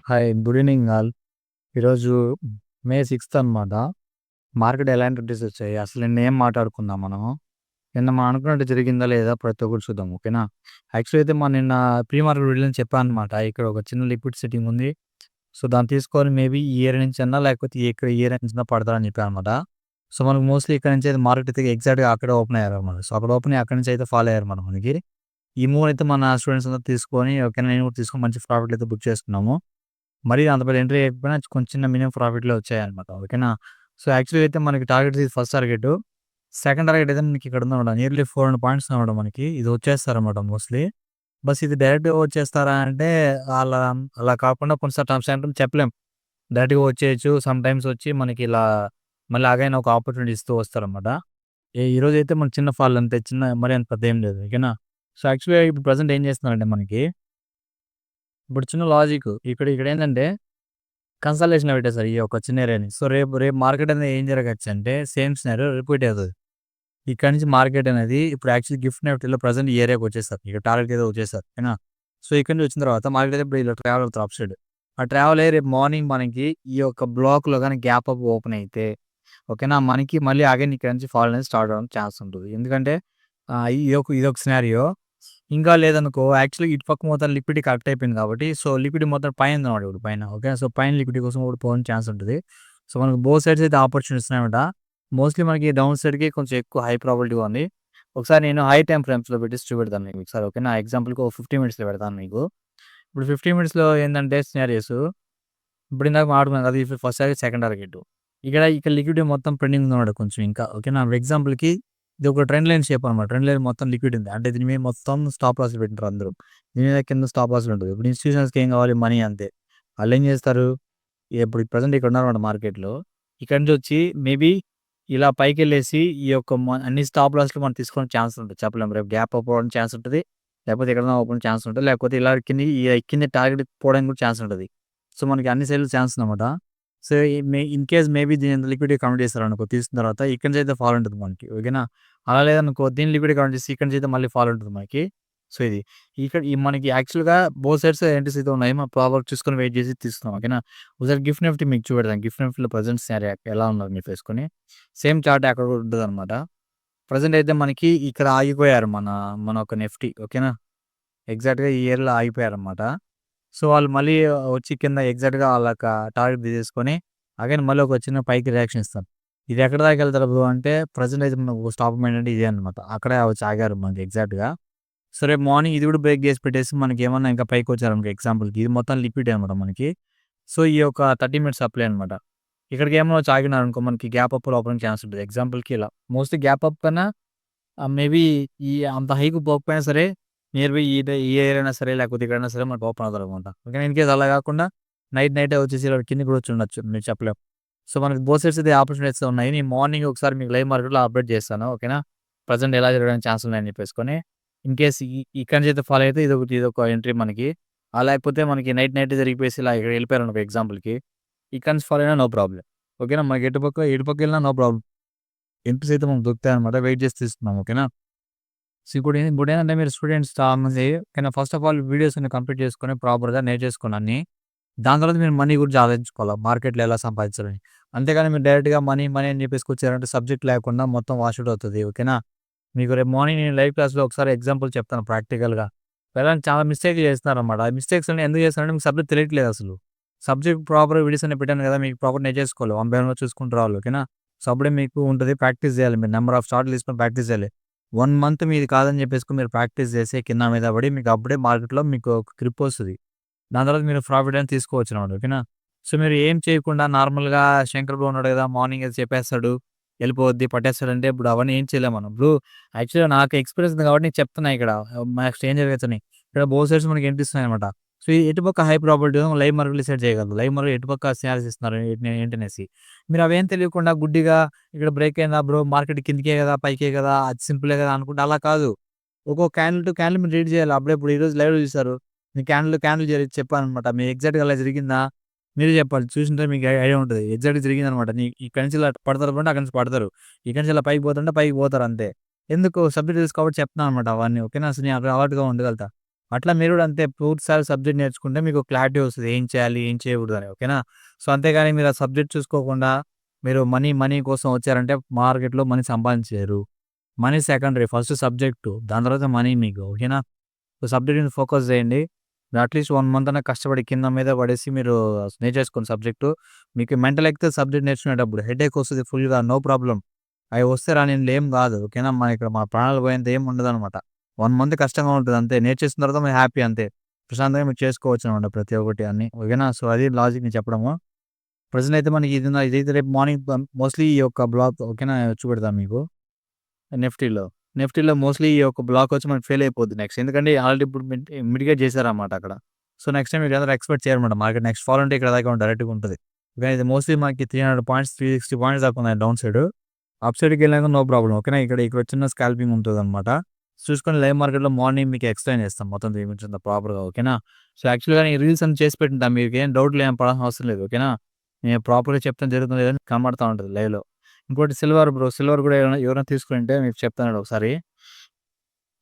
Hi. Good evening all. ఈరోజు మే 6 అనమాట. Market ఎలాంటి అప్డేట్స్ వచ్చాయి? అసలు నిన్న ఏం మాట్లాడుకుందాం మనము? నిన్న మనం అనుకున్నట్టు జరిగిందా లేదా ప్రతి ఒక్కటి చూద్దాం. ఓకేనా? యాక్చువల్లీ అయితే మనం నిన్న ప్రీ మార్కెట్ వీడియోలో చెప్పాననమాట. ఇక్కడ ఒక చిన్న లిక్విడ్ సిట్టింగ్ ఉంది. సో, దాన్ని తీసుకొని మేబీ ఈ ఇయర్ నుంచన్నా లేకపోతే ఇక్కడ ఈ ఇయర్ నుంచన్నా పడతారని చెప్పాననమాట. సో, మనకు మోస్ట్‌లీ ఇక్కడ నుంచి అయితే మార్కెట్ అయితే ఎగ్జాక్ట్‌గా అక్కడే ఓపెన్ అయ్యారనమాట. సో, అక్కడ ఓపెన్ అయ్యి అక్కడి నుంచి అయితే ఫాలో అయ్యారు మనకి. ఈ మూవ్ అయితే మన స్టూడెంట్స్ అందరూ తీసుకొని ఓకేనా, నేను కూడా తీసుకొని మంచి ప్రాఫిట్ అయితే బుక్ చేసుకున్నాము. మరి అంత పెద్ద ఎంట్రీ అయిపోయినా కొంచెం చిన్న మినిమమ్ ప్రాఫిట్‌లో వచ్చాయన్నమాట. ఓకేనా. సో, యాక్చువల్‌గా అయితే మనకి టార్గెట్ ఇది ఫస్ట్ టార్గెట్. సెకండ్ టార్గెట్ అయితే మనకి ఇక్కడ ఉందన్నమాట. నియర్లీ 400 పాయింట్స్ అన్నమాట మనకి. ఇది వచ్చేస్తారన్నమాట మోస్ట్‌లీ. బస్ ఇది డైరెక్ట్‌గా వచ్చేస్తారా అంటే అలా అలా కాకుండా కొన్ని టైమ్స్ చెప్పలేం. డైరెక్ట్‌గా వచ్చేయొచ్చు. సమ్ టైమ్స్ వచ్చి మనకి ఇలా మళ్ళీ అగైన్ ఒక ఆపర్చునిటీ ఇస్తూ వస్తారన్నమాట. ఈరోజైతే మనకి చిన్న ఫాల్ అంతే. మరి అంత పెద్ద ఏం లేదు. ఓకేనా. సో, యాక్చువల్‌గా ఇప్పుడు ప్రెజెంట్ ఏం చేస్తున్నారంటే మనకి ఇప్పుడు చిన్న లాజిక్ ఇక్కడేంటంటే కన్సల్టేషన్‌లో పెట్టేసారు ఈ యొక్క చిన్న ఏరియాని. సో, రేపు రేపు మార్కెట్ అనేది ఏం జరగొచ్చంటే సేమ్ సినారియో రిపీట్ అవుతది. ఇక్కడి నుంచి మార్కెట్ అనేది ఇప్పుడు యాక్చువల్లీ గిఫ్ట్ నిఫ్టీలో ప్రెజెంట్ ఈ ఏరియాకి వచ్చేసారు. ఇక టార్గెట్ ఏదో వచ్చేసారు. ఓకేనా. సో, ఇక్కడి నుంచి వచ్చిన తర్వాత మార్కెట్ అయితే ఇప్పుడు ఇలా ట్రావెల్ అవుతారు అప్ సైడ్. ఆ ట్రావెల్ అయ్యి రేపు మార్నింగ్ మనకి ఈ యొక్క బ్లాక్‌లో గాని గ్యాప్ అప్ ఓపెన్ అయితే ఓకేనా, మనకి మళ్ళీ అగైన్ ఇక్కడ నుంచి ఫాల్ అనేది స్టార్ట్ అవ్వడానికి ఛాన్స్ ఉంటది. ఎందుకంటే ఇదొక సినారియో. ఇంకా లేదనుకో యాక్చువల్‌గా ఇటు పక్క మొత్తం లిక్విడిటీ కరెక్ట్ అయిపోయింది కాబట్టి, సో, లిక్విడిటీ మొత్తం పైనుందన్నమాట ఇప్పుడు పైన. ఓకే. సో, పైన లిక్విడిటీ కోసం కూడా పోవడానికి ఛాన్స్ ఉంటది. సో, మనకు బోత్ సైడ్స్ అయితే ఆపర్చునిటీస్ ఉన్నాయన్నమాట. మోస్ట్‌లీ మనకి డౌన్ సైడ్‌కి కొంచెం ఎక్కువ హై ప్రాబబిలిటీగా ఉంది. ఒకసారి నేను హై టైమ్ ఫ్రేమ్స్‌లో పెట్టేసి చూపెడతాను మీకు ఒకసారి. ఓకేనా. ఎగ్జాంపుల్‌కి ఒక 50 మినిట్స్‌లో పెడతాను మీకు. ఇప్పుడు 50 మినిట్స్‌లో ఏందంటే సినారియోస్ ఇప్పుడు ఇందాక మాట్లాడుకున్నాం కదా! ఇది ఫస్ట్ టార్గెట్, సెకండ్ టార్గెట్. ఇక్కడ లిక్విడిటీ మొత్తం పెండింగ్ ఉందన్నమాట కొంచెం ఇంకా. ఓకేనా. ఎగ్జాంపుల్‌కి ఇది ఒక ట్రెండ్ లైన్ షేప్ అనమాట. ట్రెండ్ లైన్ మొత్తం లిక్విడ్ ఉంది. అంటే దీని మీద మొత్తం స్టాప్ లాస్‌లు పెట్టింటారు అందరూ. దీని మీద కింద స్టాప్ లాస్‌లు ఉంటది. ఇప్పుడు ఇన్‌స్టిట్యూషన్స్‌కి ఏం కావాలి? మనీ అంతే. ఆళ్ళేం చేస్తారు? ఇప్పుడు ప్రెజెంట్ ఇక్కడ ఉన్నారన్నమాట మార్కెట్‌లో. ఇక్కడి నుంచి వచ్చి మేబీ ఇలా పైకెళ్ళేసి ఈ యొక్క అన్ని స్టాప్ లాస్‌లు మనం తీసుకోవడానికి ఛాన్స్ ఉంటది. చెప్పలేం. రేపు గ్యాప్ అప్ అవ్వడానికి ఛాన్స్ ఉంటది. లేకపోతే ఎక్కడైనా ఓపెన్ ఛాన్స్ ఉంటది. లేకపోతే ఇలా కింద టార్గెట్ పోవడానికి కూడా ఛాన్స్ ఉంటది. సో, మనకి అన్ని సైడ్‌లు ఛాన్స్ ఉందన్నమాట. సో, ఇన్ కేస్ మేబీ దీని లిక్విడిటీ కౌంట్ చేశారనుకో తీసిన తర్వాత ఇక్కడి నుంచి అయితే ఫాల్ ఉంటది మనకి. ఓకేనా. అలా లేదనుకో దీని లిక్విడిటీ కౌంట్ చేసి ఇక్కడి నుంచి అయితే మళ్ళీ ఫాల్ ఉంటది మనకి. సో, ఇది ఇక్కడ మనకి యాక్చువల్‌గా బోత్ సైడ్స్ ఎంట్రీస్ అయితే ఉన్నాయి. మనం ప్రాపర్‌గా చూసుకొని వెయిట్ చేసి తీస్తున్నాం. ఓకేనా. ఒకసారి గిఫ్ట్ నిఫ్టీ మీకు చూపెడతాను. గిఫ్ట్ నిఫ్టీలో ప్రెజెంట్ సినారియో ఎలా ఉన్నది మీరు వేసుకొని. సేమ్ చార్ట్ అక్కడ కూడా ఉంటదన్నమాట. ప్రెజెంట్ అయితే మనకి ఇక్కడ ఆగిపోయారు మన ఒక నిఫ్టీ. ఓకేనా. ఎగ్జాక్ట్‌గా ఈ ఇయర్‌లో ఆగిపోయారన్నమాట. సో, వాళ్ళు మళ్ళీ వచ్చి కింద ఎగ్జాక్ట్‌గా ఆళ్ళొక టార్గెట్ తీసేసుకొని అగైన్ మళ్ళీ ఒక చిన్న పైకి రియాక్షన్ ఇస్తారు. ఇది ఎక్కడి దాకా వెళ్తారు బ్రో అంటే ప్రెజెంట్ అయితే మనకు స్టాప్ ఏంటంటే ఇదే అనమాట. అక్కడే వచ్చి ఆగారు మనకి ఎగ్జాక్ట్‌గా. సో, రేపు మార్నింగ్ ఇది కూడా బ్రేక్ చేసి పెట్టేసి మనకేమన్నా ఇంకా పైకొచ్చారనుకో ఎగ్జాంపుల్‌కి ఇది మొత్తం లిక్విడే అనమాట మనకి. సో, ఈ యొక్క 30 మినిట్స్ సప్లై అనమాట. ఇక్కడికేమన్నా వచ్చి ఆగినారనుకో మనకి గ్యాప్ అప్‌లో ఓపెనింగ్ ఛాన్స్ ఉంటది. ఎగ్జాంపుల్‌కి ఇలా. మోస్ట్‌లీ గ్యాప్ అప్ కన్నా మేబీ అంత హైకి పోకపోయినా సరే నియర్ బై ఈ ఇయర్ అయినా సరే లేకపోతే ఇక్కడైనా సరే మనకు ఓపెన్ అవుతారనమాట. ఓకేనా. ఇన్ కేస్ అలా కాకుండా నైటే వచ్చేసి ఇలా కిందకి కూడా వచ్చి ఉండొచ్చు. మీరు చెప్పలేం. సో, మనకి బోత్ సైడ్స్ అయితే ఆపర్చునిటీస్ ఉన్నాయి. నేను మార్నింగ్ ఒకసారి మీకు లైవ్ మార్కెట్‌లో అప్డేట్ చేస్తాను. ఓకేనా. ప్రెజెంట్ ఎలా జరగడానికి ఛాన్స్ ఉన్నాయని చెప్పేసుకొని. ఇన్ కేస్ ఇక్కడి నుంచి అయితే ఫాలో అయితే ఇదొక ఎంట్రీ మనకి. లేకపోతే మనకి నైట్ జరిగిపోయేసి ఇలా ఇక్కడ వెళ్ళిపోయారనుకో ఎగ్జాంపుల్‌కి. ఇక్కడి నుంచి ఫాలో అయినా నో ప్రాబ్లమ్. ఓకేనా. మనకి ఎటుపక్క వెళ్ళినా నో ప్రాబ్లమ్. ఎంట్రీస్ అయితే మనకు దొరుకుతాయన్నమాట. వెయిట్ చేసి తీస్తున్నాం. ఓకేనా. సో, ఇప్పుడేంటంటే మీరు స్టూడెంట్స్ చాలామంది కానీ ఫస్ట్ ఆఫ్ ఆల్ వీడియోస్ అన్ని కంప్లీట్ చేసుకొని ప్రాపర్‌గా నేర్చేసుకోండి అన్నీ. దాని తర్వాత మీరు మనీ గురించి ఆలోచించుకోవాలి. మార్కెట్‌లో ఎలా సంపాదించాలని. అంతేగాని మీరు డైరెక్ట్‌గా మనీ అని చెప్పేసుకొచ్చారంటే సబ్జెక్ట్ లేకుండా మొత్తం వాష్ ఔట్ అవుతది. ఓకేనా. మీకు రేపు మార్నింగ్ నేను లైవ్ క్లాస్‌లో ఒకసారి ఎగ్జాంపుల్ చెప్తాను ప్రాక్టికల్‌గా. పేరెంట్స్ చాలా మిస్టేక్‌లు చేస్తున్నారన్నమాట. ఆ మిస్టేక్స్ అన్ని ఎందుకు చేస్తున్నారంటే మీకు సబ్జెక్ట్ తెలియట్లేదు అసలు. సబ్జెక్ట్ ప్రాపర్ వీడియోస్ అన్ని పెట్టాను కదా! మీకు ప్రాపర్ నేర్చేసుకోవాలి. వన్ బై వన్‌గా చూసుకుంటూ రావాలి. ఓకేనా. సో, అప్పుడే మీకు ఉంటది. ప్రాక్టీస్ చేయాలి. మీరు నంబర్ ఆఫ్ షార్ట్‌లు తీసుకొని ప్రాక్టీస్ చేయాలి. 1 మంత్ మీది కాదని చెప్పేసుకొని మీరు ప్రాక్టీస్ చేసి కింద మీద పడి మీకు అప్పుడే మార్కెట్‌లో మీకు ఒక గ్రిప్ వస్తది. దాని తర్వాత మీరు ప్రాఫిట్ అనేది తీసుకోవచ్చనమాట. ఓకేనా. సో, మీరు ఏం చేయకుండా నార్మల్‌గా శంకర్ బ్రో ఉన్నాడు కదా! మార్నింగ్ ఏదో చెప్పేస్తాడు. ఎళ్ళిపోద్ది పట్టేస్తాడంటే ఇప్పుడు అవన్నీ ఏం చేయలేం మనం. ఇప్పుడు యాక్చువల్‌గా నాకు ఎక్స్‌పీరియన్స్ ఉంది కాబట్టి నేను చెప్తున్నా ఇక్కడ. నెక్స్ట్ ఏం జరగచ్చని. ఇక్కడ బోత్ సైడ్స్ మనకి ఇస్తున్నాయనమాట. సో, ఎటుపక్క high probability live market decide చేయగలదు. లైవ్ మార్కెట్ ఎటుపక్క సినారియోస్ ఇస్తున్నారు ఏంటనేసి. మీరు అవేం తెలియకుండా గుడ్డిగా ఇక్కడ బ్రేక్ అయిందా బ్రో మార్కెట్ కిందకే కదా! పైకే కదా! అది సింపులే కదా! అనుకుంటే అలా కాదు. ఒక్కొక్క క్యాండిల్ టు క్యాండిల్ మీరు రీడ్ చేయాలి. అప్పుడే ఇప్పుడు ఈరోజు లైవ్‌లో చూసారు. నేను క్యాండిల్ చెప్పాననమాట. మీకు ఎగ్జాక్ట్‌గా అలా జరిగిందా? మీరే చెప్పాలి. చూసుంటే మీకు ఐడియా ఉంటది. ఎగ్జాక్ట్‌గా జరిగిందనమాట. ఇక్కడి నుంచి ఇలా పడతారు అంటే అక్కడి నుంచి పడతారు. ఇక్కడి నుంచి ఇలా పైకి పోతుంటే పైకి పోతారు అంతే. ఎందుకు సబ్జెక్ట్ తెలుసు కాబట్టి చెప్తున్నాననమాట అవన్నీ. ఓకేనా. సో, నేను అలర్ట్‌గా ఉండగలుగుతా. అట్లా మీరు కూడా అంతే పూర్తిస్థాయిలో సబ్జెక్ట్ నేర్చుకుంటే మీకు క్లారిటీ వస్తది. ఏం చేయాలి? ఏం చేయకూడదని. ఓకేనా? సో, అంతేగాని మీరు ఆ సబ్జెక్ట్ చూసుకోకుండా మీరు మనీ కోసం వచ్చారంటే మార్కెట్‌లో మనీ సంపాదించలేరు. Money secondary. First subject. దాని తర్వాత మనీ మీకు. ఓకేనా? సో, సబ్జెక్ట్ మీద ఫోకస్ చేయండి. అట్‌లీస్ట్ 1 మంత్ అన్నా కష్టపడి కింద మీద పడేసి మీరు నేర్చేసుకోండి సబ్జెక్టు. మీకు మెంటల్ ఎక్కితే సబ్జెక్ట్ నేర్చుకునేటప్పుడు హెడేక్ వస్తది ఫుల్‌గా నో ప్రాబ్లమ్. అయి వస్తే రానియండి ఏం కాదు. ఓకేనా? ఇక్కడ మన ప్రాణాలు పోయేంత ఏం ఉండదనమాట. 1 మంత్ కష్టంగా ఉంటది అంతే. నేర్చేసిన తర్వాత మీరు హ్యాపీ అంతే. ప్రశాంతంగా మీరు చేసుకోవచ్చనమాట ప్రతి ఒక్కటి అన్నీ. ఓకేనా? సో, అది లాజిక్ నేను చెప్పడము. ప్రెజెంట్ అయితే మనకి ఇదైతే రేపు మార్నింగ్ మోస్ట్‌లీ ఈ యొక్క బ్లాక్ ఓకేనా? చూపెడతాను మీకు. నిఫ్టీలో. నిఫ్టీలో మోస్ట్‌లీ ఈ యొక్క బ్లాక్ వచ్చి మనకి ఫెయిల్ అయిపోద్ది నెక్స్ట్. ఎందుకంటే ఆల్రెడీ ఇప్పుడు మిటిగేట్ చేశారన్నమాట అక్కడ. సో, నెక్స్ట్ టైమ్ మీరందరూ ఎక్స్‌పెక్ట్ చేయరన్నమాట. మార్కెట్ నెక్స్ట్ ఫాల్ అంటే ఇక్కడ దాకా డైరెక్ట్‌గా ఉంటది. కానీ ఇది మోస్ట్‌లీ మనకి 300 పాయింట్స్, 360 పాయింట్స్ దాకా ఉన్నాయి డౌన్ సైడ్. అప్ సైడ్‌కెళ్ళినాక నో ప్రాబ్లమ్. ఓకేనా? ఇక్కడ చిన్న స్కాల్పింగ్ ఉంటదన్నమాట. చూసుకొని లైవ్ మార్కెట్‌లో మార్నింగ్ మీకు ఎక్స్‌ప్లెయిన్ చేస్తాం మొత్తం దీని గురించి అంతా ప్రాపర్‌గా. ఓకేనా? సో, యాక్చువల్‌గా నేను రీల్స్ అన్ని చేసి పెట్టింటా. మీకేం డౌట్‌లు ఏం పడాల్సిన అవసరం లేదు. ఓకేనా? నేను ప్రాపర్‌గా చెప్తాను జరుగుతుందో లేదో కనబడతా ఉంటది లైవ్‌లో. ఇంకోటి సిల్వర్ బ్రో. సిల్వర్ కూడా ఎవరైనా తీసుకుంటే మీకు చెప్తాను ఒకసారి.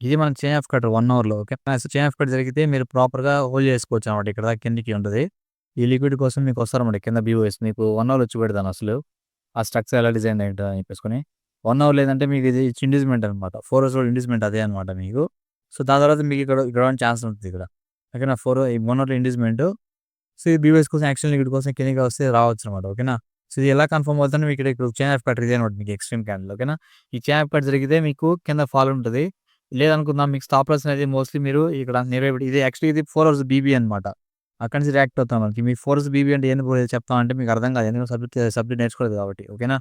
ఇది మనం చైన్ ఆఫ్ కట్ 1 అవర్‌లో ఓకే. చైన్ ఆఫ్ కట్ జరిగితే మీరు ప్రాపర్‌గా హోల్డ్ చేసుకోవచ్చనమాట. ఇక్కడ దాకా కిందకి ఉంటది. ఈ లిక్విడ్ కోసం మీకు వస్తారన్నమాట కింద బీఓఎస్. మీకు 1 అవర్‌లో చూపెడతాను అసలు. ఆ స్ట్రక్చర్ ఎలా డిజైన్ అయ్యింటో అని చెప్పేసుకొని. 1 అవర్ లేదంటే మీకు ఇది ఇండ్యూస్‌మెంట్ అనమాట. 4 అవర్స్ కూడా ఇండ్యూస్‌మెంట్ అదే అనమాట మీకు. సో, దాని తర్వాత మీకు ఇక్కడ ఛాన్స్ ఉంటది ఇక్కడ. ఓకేనా? 1 అవర్‌లో ఇండ్యూస్‌మెంట్. సో, ఈ బీఓఎస్ కోసం యాక్షన్ లిక్విడ్ కోసం కిందకి వస్తే రావచ్చనమాట. ఓకేనా? సో, ఇది ఎలా కన్ఫర్మ్ అవుతుందంటే మీకు ఇక్కడ చైన్ ఆఫ్ కట్ ఇదే అనమాట మీకు ఎక్స్‌ట్రీమ్ క్యాండిల్. ఓకేనా? ఈ చైన్ ఆఫ్ కట్ జరిగితే మీకు కింద ఫాల్ ఉంటది. లేదనుకుందాం మీకు స్టాప్ లాస్ అనేది మోస్ట్‌లీ మీరు ఇక్కడ ఇది యాక్చువల్లీ ఇది 4 అవర్స్ బీబీ అనమాట. అక్కడి నుంచి రియాక్ట్ అవుతాం మనకి. మీ 4 అవర్స్ బీబీ అంటే ఏంది బ్రో చెప్తామంటే మీకు అర్థం కాదు. ఎందుకంటే సబ్జెక్ట్ నేర్చుకోలేదు కాబట్టి. ఓకేనా?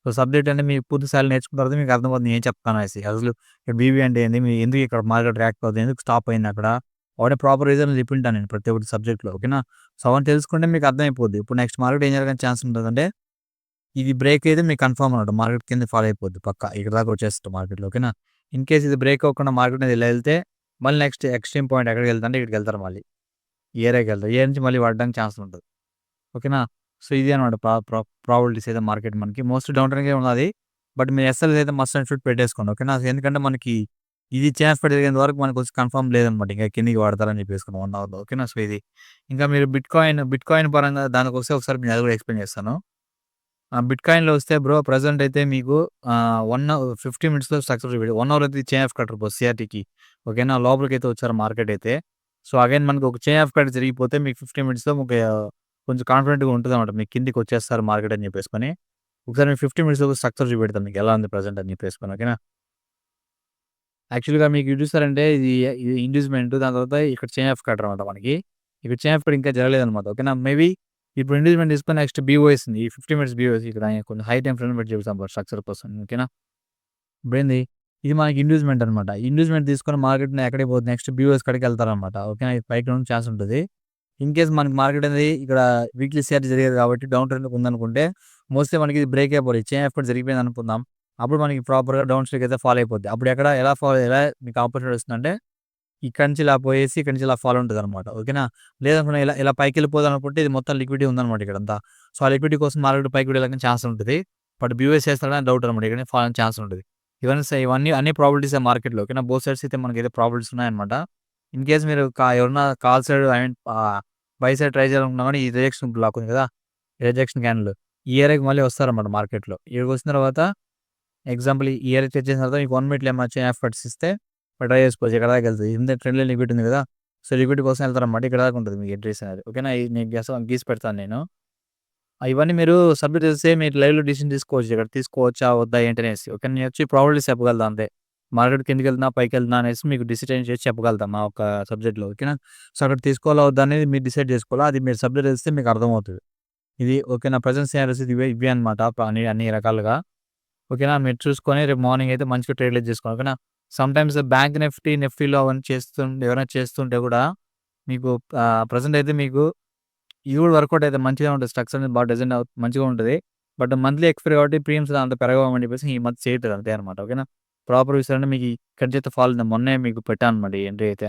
సో, సబ్జెక్ట్ అంటే మీకు పూర్తి స్థాయిలో నేర్చుకున్న తర్వాత మీకు అర్థమవుతుంది నేను చెప్తాననేసి. అసలు ఇక్కడ బీబీ అంటే ఏంది? మీరు ఎందుకు ఇక్కడ మార్కెట్ రియాక్ట్ అవుతుంది? ఎందుకు స్టాప్ అయింది అక్కడ? వాడే ప్రాపర్ రీజన్ చెప్పుంటాను నేను ప్రతి ఒక్కటి సబ్జెక్ట్‌లో. ఓకేనా? సో, అవన్నీ తెలుసుకుంటే మీకు అర్థమైపోద్ది. ఇప్పుడు నెక్స్ట్ మార్కెట్ ఏం జరగడానికి ఛాన్స్ ఉంటదంటే ఇది బ్రేక్ అయితే మీకు కన్ఫర్మ్ అన్నమాట. మార్కెట్ కింద ఫాలో అయిపోద్ది పక్కా. ఇక్కడ దాకా వచ్చేస్తది మార్కెట్‌లో. ఓకేనా? ఇన్ కేస్ ఇది బ్రేక్ అవ్వకుండా మార్కెట్ అనేది ఇలా ఎళ్తే మళ్ళీ నెక్స్ట్ ఎక్స్‌ట్రీమ్ పాయింట్ ఎక్కడికెళ్తాదంటే ఇక్కడికెళ్తారు మళ్ళీ. ఈ ఏరియాకెళ్తారు. ఈ ఏరియా నుంచి మళ్ళీ పడడానికి ఛాన్స్ ఉంటది. ఓకేనా? సో, ఇది అనమాట ప్రాబబిలిటీస్ అయితే మార్కెట్ మనకి. మోస్ట్ డౌన్ ట్రెండ్‌గే ఉన్నది. బట్ మీరు ఎస్ఎల్‌స్ అయితే మస్ట్ అండ్ షుడ్ పెట్టేసుకోండి. ఓకేనా? ఎందుకంటే మనకి ఇది చాన్స్ పడి జరిగేంత వరకు మనకు కొంచెం కన్ఫర్మ్ లేదనమాట. ఇంకా కిందకి పడతారని చెప్పేసుకుని 1 అవర్‌లో. ఓకేనా? సో, ఇది. ఇంకా మీరు బిట్‌కాయిన్ పరంగా దానికొస్తే ఒకసారి నేను అది కూడా ఎక్స్‌ప్లెయిన్ చేస్తాను. బిట్‌కాయిన్‌లో వస్తే బ్రో ప్రెజెంట్ అయితే మీకు 50 మినిట్స్‌లో సక్సెస్ చూపియదు. 1 అవర్ అయితే చైన్ ఆఫ్ కట్ బ్రో సీఆర్‌టీకి. ఓకేనా? లోపలికైతే వచ్చారు మార్కెట్ అయితే. సో, అగైన్ మనకు ఒక చైన్ ఆఫ్ కట్ జరిగిపోతే మీకు 50 మినిట్స్‌లో కొంచెం కాన్ఫిడెంట్‌గా ఉంటదన్నమాట. మీకు కిందకి వచ్చేస్తారు మార్కెట్ అని చెప్పేసుకొని. ఒకసారి మీకు 50 మినిట్స్‌లో స్ట్రక్చర్ చూపెడతాను మీకు ఎలా ఉంది ప్రెజెంట్ అని చెప్పేసుకొని. ఓకేనా? యాక్చువల్‌గా మీకు ఇది చూసారంటే ఇది ఇండ్యూస్‌మెంట్ దాని తర్వాత ఇక్కడ చైన్ ఆఫ్ కట్ అనమాట మనకి. ఇక్కడ చైన్ ఆఫ్ కట్ ఇంకా జరగలేదన్నమాట. ఓకేనా? మేబీ ఇప్పుడు ఇండ్యూస్‌మెంట్ తీసుకొని నెక్స్ట్ బీఓఎస్ ఉంది. ఈ 50 మినిట్స్ బీఓఎస్ ఇక్కడ కొంచెం హై టైమ్ ఫ్రేమ్‌లో పెట్టి చూపిస్తాం స్ట్రక్చర్ కోసం. ఓకేనా? ఇప్పుడేంది ఇది మనకి ఇండ్యూస్‌మెంట్ అనమాట. ఇండ్యూస్‌మెంట్ తీసుకొని మార్కెట్ ఎక్కడికి పోద్ది నెక్స్ట్ బీఓఎస్ కాడికి వెళ్తారనమాట. ఓకేనా? ఇది పైకి రావడానికి ఛాన్స్ ఉంటది. ఇన్ కేస్ మనకి మార్కెట్ అనేది ఇక్కడ వీక్లీ సీఆర్‌టీ జరిగేది కాబట్టి డౌన్ ట్రెండ్‌లో ఉందనుకుంటే మోస్ట్‌లీ మనకి ఇది బ్రేక్ అయిపోవాలి. చైన్ ఆఫ్ కట్ జరిగిపోయింది అనుకుందాం. అప్పుడు మనకి ప్రాపర్‌గా డౌన్ స్ట్రీక్ అయితే ఫాలో అయిపోద్ది. అప్పుడు ఎలా మీకు ఆపర్చునిటీ వస్తుందంటే ఇక్కడి నుంచి ఇలా పోయేసి ఇక్కడి నుంచి ఇలా ఫాల్ ఉంటదనమాట. ఓకేనా? లేదనుకున్న ఇలా ఇలా పైకెళ్ళిపోదనుకుంటే ఇది మొత్తం లిక్విడిటీ ఉందనమాట ఇక్కడంతా. సో, ఆ లిక్విడిటీ కోసం మార్కెట్ పైకి వెళ్ళడానికి ఛాన్స్ ఉంటది. బట్ బీఓఎస్ చేస్తాడని డౌట్ అనమాట. ఇక్కడ ఫాల్ అయ్యే ఛాన్స్ ఉంటది. ఇవన్నీ అన్ని ప్రాబబిలిటీసే మార్కెట్‌లో. ఓకేనా? బోత్ సైడ్స్ అయితే మనకైతే ప్రాబబిలిటీస్ ఉన్నాయన్నమాట. ఇన్ కేస్ మీరు ఎవరన్నా call side by side try చేయాలనుకున్నా గాని ఈ రిజెక్షన్ బ్లాక్ ఉంది కదా! ఈ రిజెక్షన్ క్యాండిల్ ఈ ఏరియాకి మళ్ళీ వస్తారన్నమాట మార్కెట్‌లో. ఇక్కడికొచ్చిన తర్వాత ఎగ్జాంపుల్ ఈ ఏరియా టచ్ చేసిన తర్వాత మీకు 1 మినిట్‌లో ఏమన్నా చైన్ ఆఫ్ కట్స్ ఇస్తే ట్రై చేసుకోవచ్చు. ఇక్కడ దాకా వెళ్తది. కింద ట్రెండ్ లైన్ లిక్విడ్ ఉంది కదా! సో, లిక్విడ్ కోసం వెళ్తారన్నమాట. ఇక్కడ దాకా ఉంటది మీ ఎంట్రీస్ అనేది. ఓకేనా? ఇది నేను గీసి పెడతాను నేను. ఇవన్నీ మీరు సబ్మిట్ చేస్తే మీరు లైవ్‌లో డిసిషన్ తీసుకోవచ్చు. ఇక్కడ తీసుకోవచ్చా? వద్దా? ఏంటనేసి. ఓకే. నేనొచ్చి ప్రాబబిలిటీస్ చెప్పగలుగుతా అంతే. మార్కెట్ కిందకెళ్తున్నా, పైకెళ్తున్నా అనేసి మీకు డిసైడ్ చేసి చెప్పగలుగుతా నా ఒక సబ్జెక్ట్‌లో. ఓకేనా? సో, అక్కడ తీసుకోవాలా? వద్దా? అనేది మీరు డిసైడ్ చేసుకోవాలా. అది మీరు సబ్జెక్ట్ తెలిస్తే మీకు అర్థమవుతది. ఇది ఓకేనా? ప్రెజెంట్ సినారియోస్ ఇవే అన్నమాట. అన్ని అన్ని రకాలుగా. ఓకేనా? మీరు చూసుకొని రేపు మార్నింగ్ అయితే మంచిగా ట్రేడ్‌లు చేసుకోండి. ఓకేనా? సమ్‌టైమ్స్ బ్యాంక్ నిఫ్టీలో అవన్నీ ఎవరైనా చేస్తుంటే కూడా మీకు ప్రెజెంట్ అయితే మీకు ఇది కూడా వర్కౌట్ అయితే మంచిగా ఉంటది. స్ట్రక్చర్ అనేది బాగా డిజైన్ మంచిగా ఉంటది. బట్ మంత్లీ ఎక్స్‌పైరీ కాబట్టి ప్రీమియమ్స్ అంత పెరగవని చెప్పేసి ఈ మధ్య చేయట్లేదు అంతే అనమాట. ఓకేనా? ప్రాపర్ చూసారంటే మీకు ఇక్కడి నుంచి అయితే ఫాల్ మొన్నే మీకు పెట్టాను అనమాట. ఈ ఎంట్రీ అయితే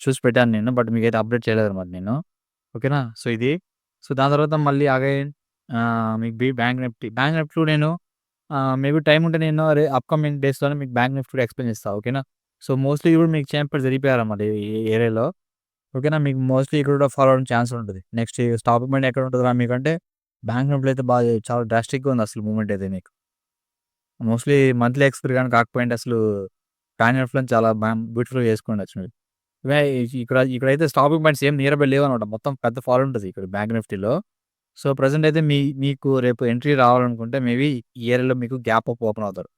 చూసి పెట్టాను నేను. బట్ మీకైతే అప్డేట్ చేయలేదనమాట నేను. ఓకేనా? సో, ఇది. సో, దాని తర్వాత మళ్ళీ అగైన్ మీకు బ్యాంక్ నిఫ్టీ కూడా నేను మేబీ టైమ్ ఉంటే నేను అప్‌కమింగ్ డేస్‌లోనే మీకు బ్యాంక్ నిఫ్టీ కూడా ఎక్స్‌ప్లెయిన్ చేస్తా. ఓకేనా? సో, మోస్ట్‌లీ ఇప్పుడు మీకు చాంపియన్స్ వెళ్ళిపోయారన్నమాట ఈ ఏరియాలో. ఓకేనా. మీకు మోస్ట్‌లీ ఇక్కడ కూడా ఫాలో అవ్వడానికి ఛాన్స్ ఉంటది. నెక్స్ట్ స్టాక్ మూవ్‌మెంట్ ఎక్కడ ఉంటదిరా మీకంటే బ్యాంక్ నిఫ్టీలో అయితే చాలా డ్రాస్టిక్‌గా ఉంది అసలు మూవ్‌మెంట్ అయితే మీకు. మోస్ట్‌లీ మంత్లీ ఎక్స్‌పైరీ గాని కాకపోయింటే అసలు బ్యాంక్ నిఫ్టీలో చాలా బ్యూటిఫుల్‌గా చేసుకోండొచ్చు మీరు. ఇవే ఇక్కడైతే స్టాక్ మూవ్‌మెంట్స్ ఏం నియర్ బై లేవన్నమాట. మొత్తం పెద్ద ఫాల్ ఉంటది ఇక్కడ బ్యాంక్ నిఫ్టీలో. సో, ప్రెజెంట్ అయితే మీకు రేపు ఎంట్రీ రావాలనుకుంటే మేబీ ఈ ఏరియాలో మీకు గ్యాప్ అప్ ఓపెన్ అవుతారు.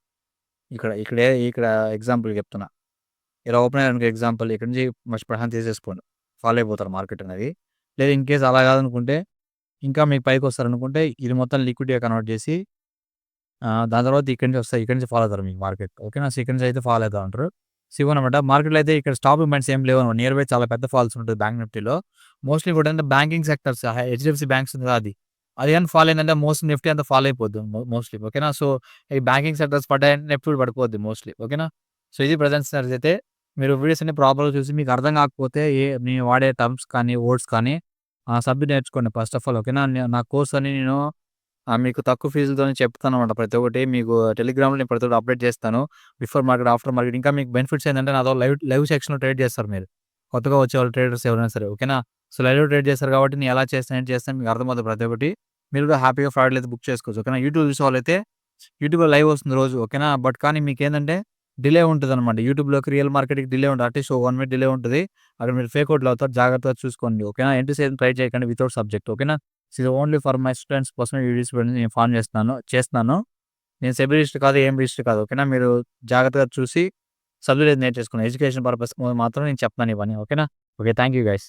ఇక్కడ ఎగ్జాంపుల్ చెప్తున్నా. ఇలా ఓపెన్ అయ్యారనుకో ఎగ్జాంపుల్ ఇక్కడ నుంచి మస్ట్ ప్రశాంత్ తీసేసుకోండి. ఫాలో అయిపోతారు మార్కెట్ అనేది. లేదు ఇన్‌కేస్ అలా కాదనుకుంటే ఇంకా మీకు పైకొస్తారనుకుంటే ఇది మొత్తం లిక్విడిటీగా కన్వర్ట్ చేసి దాని తర్వాత ఇక్కడి నుంచి వస్తాయి. ఇక్కడి నుంచి ఫాలో అవుతారు మీకు మార్కెట్. ఓకేనా. సో, ఇక్కడి నుంచి అయితే ఫాలో అవుతా ఉంటారు. సో, ఇవన్నమాట. మార్కెట్‌లో అయితే ఇక్కడ స్టాప్ మూవ్‌మెంట్స్ ఏం లేవన్నమాట. నియర్ బై చాలా పెద్ద ఫాల్స్ ఉంటది బ్యాంక్ నిఫ్టీలో. మోస్ట్‌లీ కూడా అంటే బ్యాంకింగ్ సెక్టర్స్ హెచ్‌డిఎఫ్‌సి బ్యాంక్స్ ఉంది కదా అది. అది గాని ఫాలో అయిందంటే నిఫ్టీ అంతా ఫాలో అయిపోద్ది మోస్ట్‌లీ. ఓకేనా. సో, ఈ బ్యాంకింగ్ సెక్టర్స్ పడ్డాయంటే నిఫ్టీ కూడా పడిపోద్ది మోస్ట్‌లీ. ఓకేనా. సో, ఇది ప్రెజెంట్ సినారియోస్ అయితే మీరు వీడియోస్ అన్ని ప్రాపర్‌గా చూసి మీకు అర్థం కాకపోతే నేను వాడే టర్మ్స్ కానీ, వర్డ్స్ కానీ సబ్జెక్ట్ నేర్చుకోండి ఫస్ట్ ఆఫ్ ఆల్. ఓకేనా. నా కోర్స్ అని నేను మీకు తక్కువ ఫీజులతోనే చెప్తానన్నమాట ప్రతి ఒక్కటి. మీకు టెలిగ్రామ్‌లో నేను ప్రతి ఒక్కటి అప్డేట్ చేస్తాను. Before market, after market. ఇంకా మీకు బెనిఫిట్స్ ఏంటంటే నాతో లైవ్ సెక్షన్‌లో ట్రేడ్ చేస్తారు మీరు. కొత్తగా వచ్చేవాళ్ళు ట్రేడర్స్ ఎవరైనా సరే. ఓకేనా. సో, లైవ్‌లో ట్రేడ్ చేస్తారు కాబట్టి నేను ఎలా చేస్తాను, ఏంటి చేస్తాను మీకు అర్థమవుతది ప్రతి ఒక్కటి. మీరు కూడా హ్యాపీగా ఫ్రైడే అయితే బుక్ చేసుకోవచ్చు. ఓకేనా. యూట్యూబ్ చూసేవాళ్ళైతే యూట్యూబ్‌లో లైవ్ వస్తుంది రోజు. ఓకేనా. బట్ కానీ మీకేందంటే డిలే ఉంటదనమాట. యూట్యూబ్‌లోకి రియల్ మార్కెట్‌కి డిలే ఉంటది. అట్‌లీస్ట్ ఒక 1 మినిట్ డిలే ఉంటది. అక్కడ మీరు ఫేక్ అవుట్‌లు అవుతారు. జాగ్రత్తగా చూసుకోండి. ఓకేనా. ఎంట్రీస్ ఏం ట్రై చేయకండి వితౌట్ సబ్జెక్ట్. ఓకేనా. ఇది ఓన్లీ ఫర్ మై స్టూడెంట్స్ కోసం ఈ వీడియోస్ నేను ఫార్మ్ చేస్తున్నాను. నేను సెబీ రిజిస్టర్ కాదు, ఏం రిజిస్టర్ కాదు. ఓకేనా. మీరు జాగ్రత్తగా చూసి సబ్జెక్ట్ నేర్చేసుకోండి. ఎడ్యుకేషన్ పర్పస్ మాత్రం నేను చెప్తున్నాను ఇవన్నీ. ఓకేనా. ఓకే. Thank you guys.